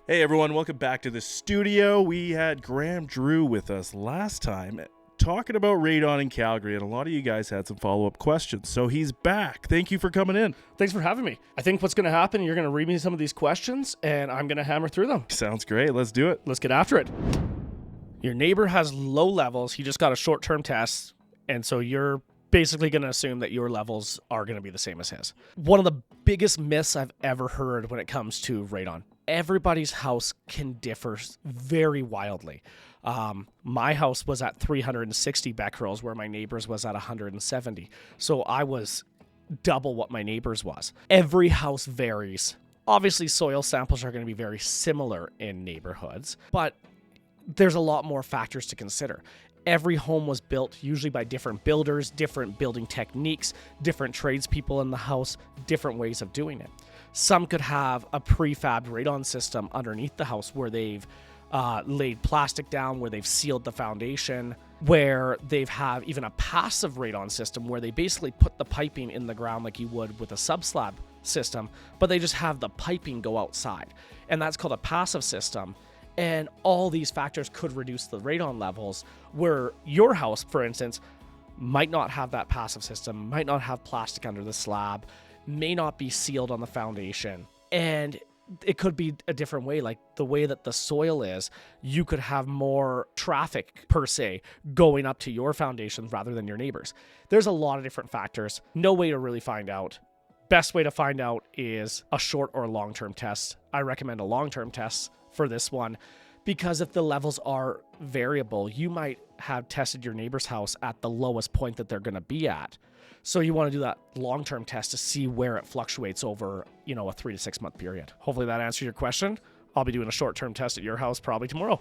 Hey everyone, welcome back to the studio. We had Graham Drew with us last time talking about Raidon in Calgary, and a lot of you guys had some follow-up questions, so he's back. Thank you for coming in. Thanks for having me. I think what's going to happen, you're going to read me some of these questions, and I'm going to hammer through them. Sounds great. Let's do it. Let's get after it. Your neighbor has low levels. He just got a short-term test, and so you're basically going to assume that your levels are going to be the same as his. One of the biggest myths I've ever heard when it comes to radon. Everybody's house can differ very wildly. My house was at 360 becquerels where my neighbor's was at 170. So I was double what my neighbor's was. Every house varies. Obviously, soil samples are going to be very similar in neighborhoods, but there's a lot more factors to consider. Every home was built usually by different builders, different building techniques, different tradespeople in the house, different ways of doing it. Some could have a prefab radon system underneath the house where they've laid plastic down, where they've sealed the foundation, where they've have even a passive radon system where they basically put the piping in the ground like you would with a subslab system, but they just have the piping go outside. And that's called a passive system. And all these factors could reduce the radon levels, where your house, for instance, might not have that passive system, might not have plastic under the slab, may not be sealed on the foundation. And it could be a different way, like the way that the soil is, you could have more traffic per se going up to your foundations rather than your neighbors. There's a lot of different factors. No way to really find out. Best way to find out is a short or long-term test. I recommend a long-term test for this one, because if the levels are variable, you might have tested your neighbor's house at the lowest point that they're going to be at. So you want to do that long-term test to see where it fluctuates over, a 3 to 6 month period. Hopefully that answers your question. I'll be doing a short-term test at your house probably tomorrow.